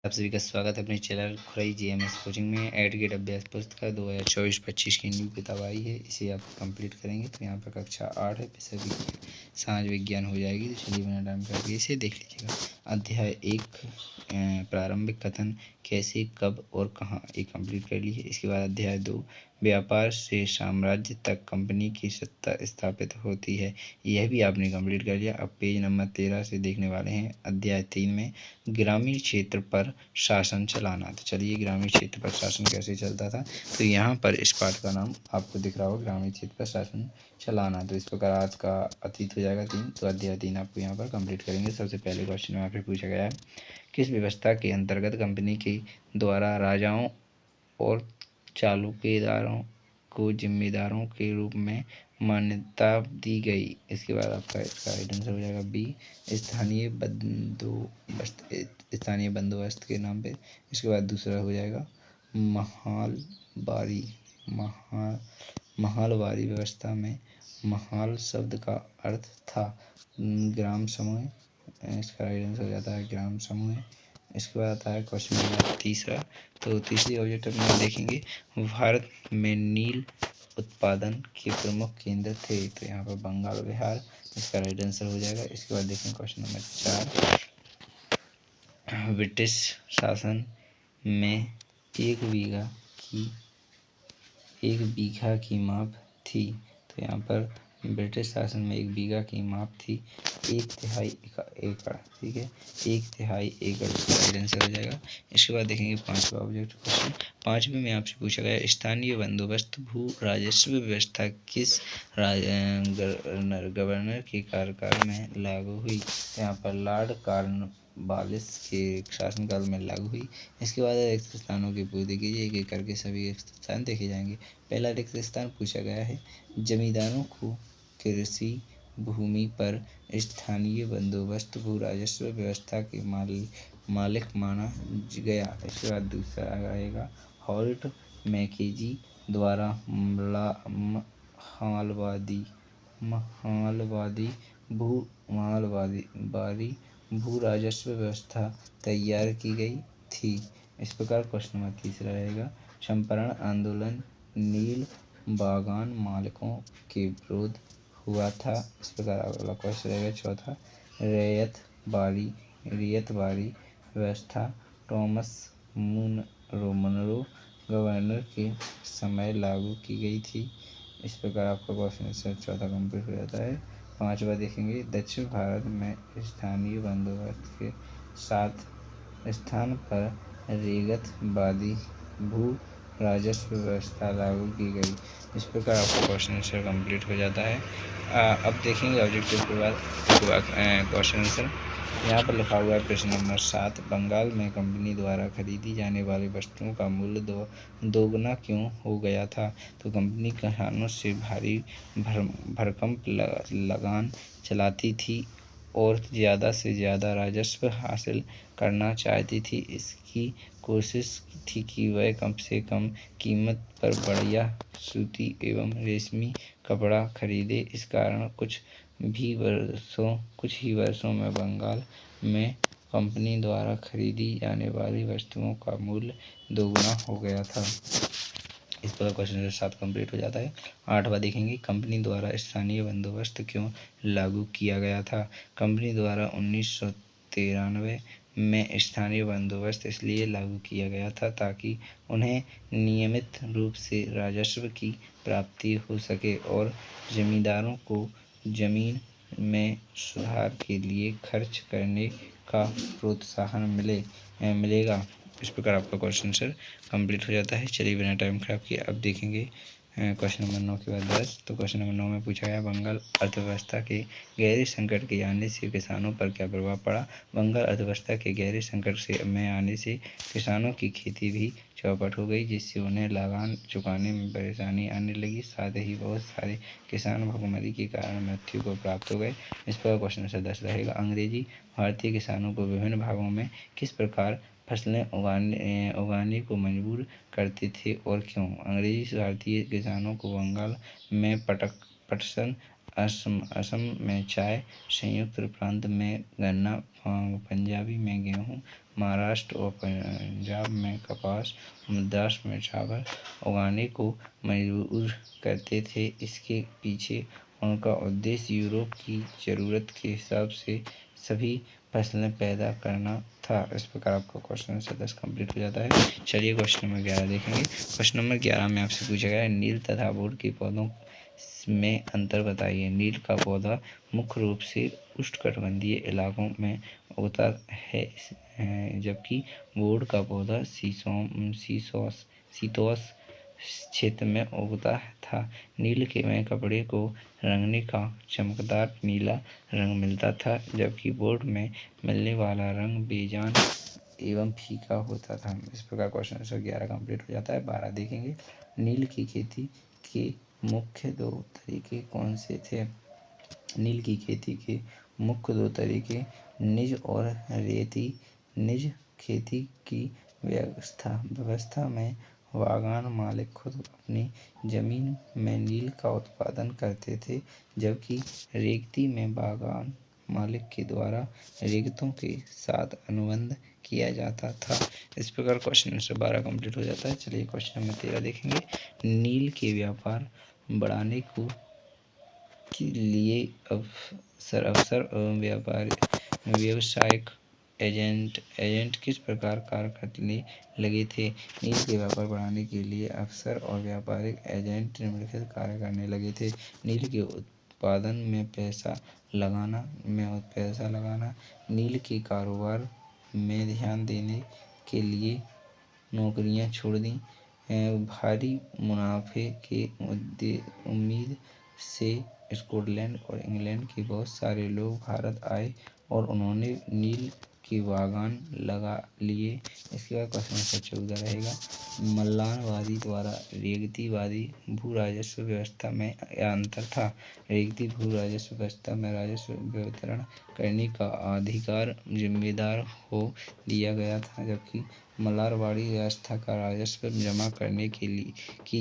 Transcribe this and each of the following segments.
आप सभी का स्वागत है अपने चैनल खुराई जीएमएस कोचिंग में। एड गेट अभ्यास पुस्तक 2024-25 की न्यू किताब आई है। इसे आप कंप्लीट करेंगे तो यहाँ पर कक्षा 8 है, विषय विज्ञान, समाज विज्ञान हो जाएगी। तो चलिए बिना टाइम करके इसे देख लीजिएगा। अध्याय 1 प्रारंभिक कथन, कैसे, कब और कहाँ, ये कंप्लीट कर लीजिए। इसके बाद अध्याय 2 व्यापार से साम्राज्य तक कंपनी की सत्ता स्थापित होती है, यह भी आपने कंप्लीट कर लिया। अब पेज नंबर 13 से देखने वाले हैं। अध्याय 3 में ग्रामीण क्षेत्र पर शासन चलाना। तो चलिए ग्रामीण क्षेत्र पर शासन कैसे चलता था, तो यहाँ पर इस पाठ का नाम आपको दिख रहा होगा, ग्रामीण क्षेत्र पर शासन चलाना। तो इस प्रकार आज का अतीत हो जाएगा 3। तो अध्याय 3 आपको यहाँ पर कंप्लीट करेंगे। सबसे पहले क्वेश्चन में आपसे पूछा गया है, किस व्यवस्था के अंतर्गत कंपनी के द्वारा राजाओं और चालुकेदारों को जिम्मेदारों के रूप में मान्यता दी गई। इसके बाद आपका इसका राइट आंसर हो जाएगा बी, स्थानीय बंदोबस्त के नाम पे। इसके बाद दूसरा हो जाएगा महालबारी। महालबारी व्यवस्था में महाल शब्द का अर्थ था ग्राम समूह। इसका राइट आंसर हो जाता है ग्राम समूह। इसके बाद आता है क्वेश्चन नंबर तीसरा। तो तीसरी ऑब्जेक्टिव में देखेंगे, भारत में नील उत्पादन के प्रमुख केंद्र थे। तो यहाँ पर बंगाल, बिहार, इसका राइट आंसर हो जाएगा। इसके बाद देखेंगे क्वेश्चन नंबर 4, ब्रिटिश शासन में एक बीघा की माप थी। तो यहाँ पर ब्रिटिश शासन में 1 बीघा की माप थी 1/3 एकड़। ठीक है, 1/3 एकड़ इसका राइट आंसर हो जाएगा। इसके बाद देखेंगे पांचवा ऑब्जेक्ट क्वेश्चन। 5वें में आपसे पूछा गया, स्थानीय बंदोबस्त भू राजस्व व्यवस्था किस गवर्नर के कार्यकाल में लागू हुई। यहाँ पर लॉर्ड कॉर्नवालिस के शासनकाल में लागू हुई। इसके बाद रिक्त स्थानों की पूर्ति कीजिए। एक एक करके सभी रिक्त स्थान देखे जाएंगे। पहला रिक्त स्थान पूछा गया है, जमींदारों को कृषि भूमि पर स्थानीय बंदोबस्त भू राजस्व व्यवस्था के मालिक माना गया। इसके बाद दूसरा आएगा, हॉल्ट मैकेजी द्वारा महालवादी भू राजस्व व्यवस्था तैयार की गई थी। इस प्रकार क्वेश्चन नंबर तीसरा रहेगा, चंपारण आंदोलन नील बागान मालिकों के विरोध हुआ था। इस प्रकार अगला क्वेश्चन रहेगा चौथा, रैयत बारी व्यवस्था टॉमस मुनरो गवर्नर के समय लागू की गई थी। इस प्रकार आपका क्वेश्चन आंसर चौथा कंप्लीट हो जाता है। पांचवा देखेंगे, दक्षिण भारत में स्थानीय बंदोबस्त के साथ स्थान पर रैयतवादी भू राजस्व व्यवस्था लागू की गई। इस प्रकार आपका क्वेश्चन आंसर कंप्लीट हो जाता है। अब देखेंगे ऑब्जेक्टिव के बाद क्वेश्चन आंसर। यहाँ पर लिखा हुआ है प्रश्न नंबर 7, बंगाल में कंपनी द्वारा खरीदी जाने वाली वस्तुओं का मूल्य दोगुना क्यों हो गया था। तो कंपनी किसानों से भारी भरकम लगान चलाती थी और ज़्यादा से ज़्यादा राजस्व हासिल करना चाहती थी। इसकी कोशिश थी कि वह कम से कम कीमत पर बढ़िया सूती एवं रेशमी कपड़ा खरीदे। इस कारण कुछ ही वर्षों में बंगाल में कंपनी द्वारा खरीदी जाने वाली वस्तुओं का मूल्य दोगुना हो गया था। इस प्रकार क्वेश्चन नंबर 7 कंप्लीट हो जाता है। 8वां देखेंगे, कंपनी द्वारा स्थानीय बंदोबस्त क्यों लागू किया गया था। कंपनी द्वारा 1993 में स्थानीय बंदोबस्त इसलिए लागू किया गया था ताकि उन्हें नियमित रूप से राजस्व की प्राप्ति हो सके और जमींदारों को जमीन में सुधार के लिए खर्च करने का प्रोत्साहन मिलेगा। इस प्रकार आपका क्वेश्चन आंसर कंप्लीट हो जाता है। चलिए बिना टाइम खराब किए अब देखेंगे क्वेश्चन नंबर 9 के बाद 10। तो क्वेश्चन नंबर 9 में पूछा गया, बंगाल अर्थव्यवस्था के गहरे संकट के आने से किसानों पर क्या प्रभाव पड़ा। बंगाल अर्थव्यवस्था के गहरे संकट में आने से किसानों की खेती भी चौपट हो गई, जिससे उन्हें लगान चुकाने में परेशानी आने लगी। साथ ही बहुत सारे किसान भुखमरी के कारण मृत्यु को प्राप्त हो गए। इस पर क्वेश्चन नंबर 10 रहेगा, अंग्रेजी भारतीय किसानों को विभिन्न भागों में किस प्रकार फसलें उगाने को मजबूर करते थे और क्यों। अंग्रेजी भारतीय किसानों को बंगाल में पटसन, असम में चाय, संयुक्त प्रांत में गन्ना, पंजाबी में गेहूँ, महाराष्ट्र और पंजाब में कपास, मद्रास में चावल उगाने को मजबूर करते थे। इसके पीछे उनका उद्देश्य यूरोप की ज़रूरत के हिसाब से सभी फसलें पैदा करना था। इस प्रकार आपका क्वेश्चन आंसर 10 कंप्लीट हो जाता है। चलिए क्वेश्चन नंबर 11 देखेंगे। क्वेश्चन नंबर 11 में आपसे पूछा गया है नील तथा बोड़ के पौधों में अंतर बताइए। नील का पौधा मुख्य रूप से उष्णकटिबंधीय इलाकों में उगता है, जबकि बोड़ का पौधा शीतोष्ण क्षेत्र में उगता था। नील में कपड़े को रंगने का चमकदार नीला रंग मिलता था, जबकि बोड़ में मिलने वाला रंग बेजान एवं फीका होता था। इस प्रकार क्वेश्चन आंसर 11 कंप्लीट हो जाता है। 12 देखेंगे। नील की खेती के मुख्य 2 तरीके कौन से थे? नील की खेती के मुख्य 2 तरीके निज और रेती। निज खेती की व्यवस्था में बागान मालिक खुद अपनी जमीन में नील का उत्पादन करते थे, जबकि रेती में बागान मालिक के द्वारा रेगतों के साथ अनुबंध किया जाता था। इस प्रकार क्वेश्चन आंसर 12 कंप्लीट हो जाता है। चलिए क्वेश्चन नंबर 13 देखेंगे। नील के व्यापार बढ़ाने के लिए अफसर एवं व्यावसायिक एजेंट किस प्रकार कार्य करने लगे थे? नील के व्यापार बढ़ाने के लिए अफसर और व्यापारिक एजेंट निम्नलिखित कार्य करने लगे थे। नील के उत्पादन में पैसा लगाना, नील के कारोबार में ध्यान देने के लिए नौकरियां छोड़ दी, भारी मुनाफे के उम्मीद से स्कॉटलैंड और इंग्लैंड के बहुत सारे लोग भारत आए और उन्होंने नील के बागान लगा लिए। इसके बाद क्वेश्चन नंबर 14 रहेगा। मल्लारवादी द्वारा रेगतीवादी भू राजस्व व्यवस्था में क्या अंतर था? रेगती भू राजस्व व्यवस्था में राजस्व वितरण करने का अधिकार जिम्मेदार को दिया गया था, जबकि मल्लारवाड़ी व्यवस्था का राजस्व जमा करने की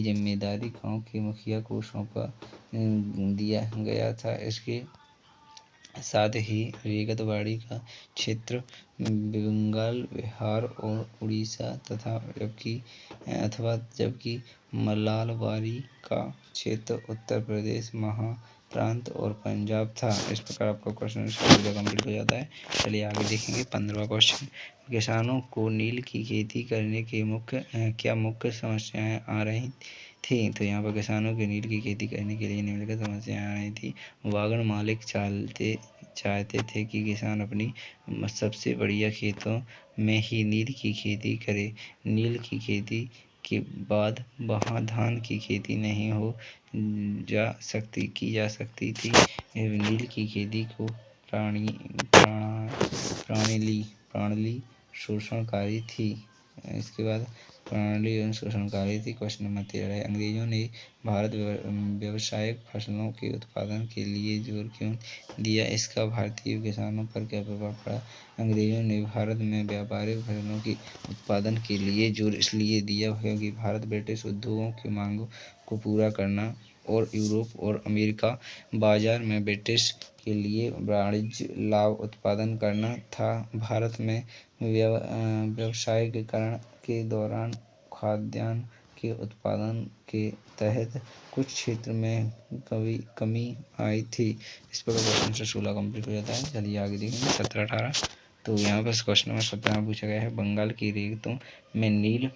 जिम्मेदारी गांव के मुखिया को सौंपा दिया गया था। इसके साथ ही रेगतवाड़ी का क्षेत्र बंगाल, बिहार और उड़ीसा जबकि मल्लारवाड़ी का क्षेत्र उत्तर प्रदेश, महाप्रांत और पंजाब था। इस प्रकार आपका क्वेश्चन कंप्लीट हो जाता है। चलिए आगे देखेंगे। 15वां क्वेश्चन। किसानों को नील की खेती करने के मुख्य समस्याएं आ रही थी? तो यहाँ पर किसानों के नील की खेती करने के लिए निम्नलिखित समस्याएं आ रही थी। बागान मालिक चाहते थे कि किसान अपनी सबसे बढ़िया खेतों में ही नील की खेती करे। नील की खेती के बाद वहाँ धान की खेती नहीं की जा सकती थी। नील की खेती को प्रणाली शोषणकारी थी। इसके बाद प्रणाली एवं शोषणकारी थी। क्वेश्चन नंबर 13 है। अंग्रेजों ने भारत व्यावसायिक फसलों के उत्पादन के लिए जोर क्यों दिया? इसका भारतीय किसानों पर क्या प्रभाव पड़ा? अंग्रेजों ने भारत में व्यापारिक फसलों के उत्पादन के लिए जोर इसलिए दिया क्योंकि भारत ब्रिटिश उद्योगों की मांगों को पूरा करना और यूरोप और अमेरिका बाजार में ब्रिटिश के लिए वाणिज्य लाभ उत्पादन करना था। भारत में व्यावसायीकरण के दौरान खाद्यान्न के उत्पादन के तहत कुछ क्षेत्र में कमी आई थी। इस पर क्वेश्चन नंबर 16 कंप्लीट हो जाता है। चलिए आगे देखेंगे। 17-18। तो यहाँ पर क्वेश्चन नंबर 17 में पूछा गया है बंगाल की रेगिस्तानों में नील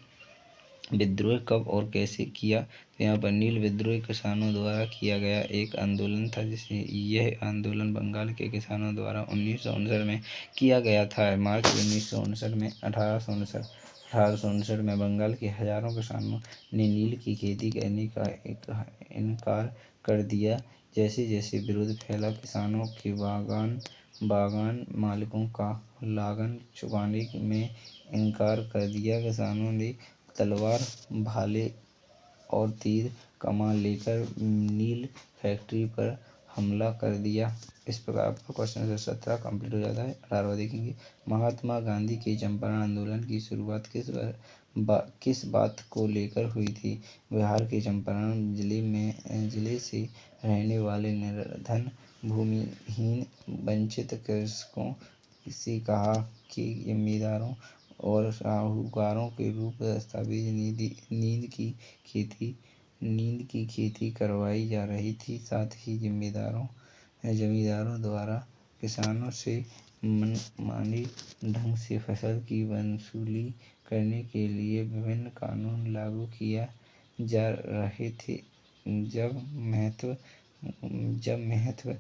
विद्रोह कब और कैसे किया? तो यहाँ पर नील विद्रोह किसानों द्वारा किया गया एक आंदोलन था, यह आंदोलन बंगाल के किसानों द्वारा 1959 में किया गया था। मार्च 1959 में 1859 में बंगाल के हजारों किसानों ने नील की खेती करने का इनकार कर दिया। जैसे जैसे विरोध फैला, किसानों के बागान मालिकों का लागत चुकाने में इनकार कर दिया। किसानों ने तलवार, भाले और तीर कमान लेकर नील फैक्ट्री पर हमला कर दिया। इस प्रकार आपका क्वेश्चन नंबर 17 कंप्लीट हो जाता है। 18वां देखेंगे। महात्मा गांधी के चंपारण आंदोलन की शुरुआत किस बात को लेकर हुई थी? बिहार के चंपारण जिले से रहने वाले निर्धन, भूमिहीन, वंचित कृषकों से कहा के जमींदारों और साहूकारों के रूप दस्तावेज नींद की खेती करवाई जा रही थी। साथ ही जमींदारों द्वारा किसानों से मनमानी ढंग से फसल की वसूली करने के लिए विभिन्न कानून लागू किए जा रहे थे। जब महात्मा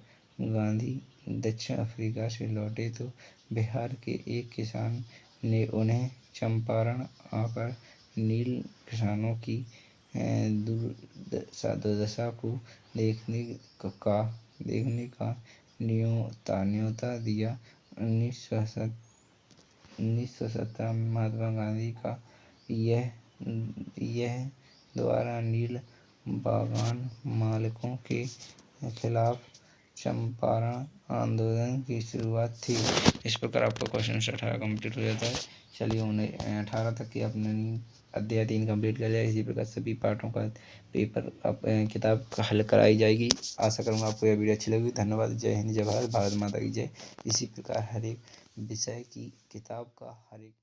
गांधी दक्षिण अफ्रीका से लौटे तो बिहार के एक किसान ने उन्हें चंपारण आकर नील किसानों की दुर्दशा को देखने का न्योता दिया। 1917 में महात्मा गांधी का यह द्वारा नील बागान मालिकों के खिलाफ चंपारण आंदोलन की शुरुआत थी। इस प्रकार आपका क्वेश्चन 18 कंप्लीट हो जाता है। चलिए 18 तक की अपने अध्याय 3 कंप्लीट कर लिया। इसी प्रकार सभी पाठों का पेपर किताब का हल कराई जाएगी। आशा करूँगा आपको यह वीडियो अच्छी लगी। धन्यवाद। जय हिंद, जय भारत, भारत माता की जय। इसी प्रकार हर एक विषय की किताब का हर एक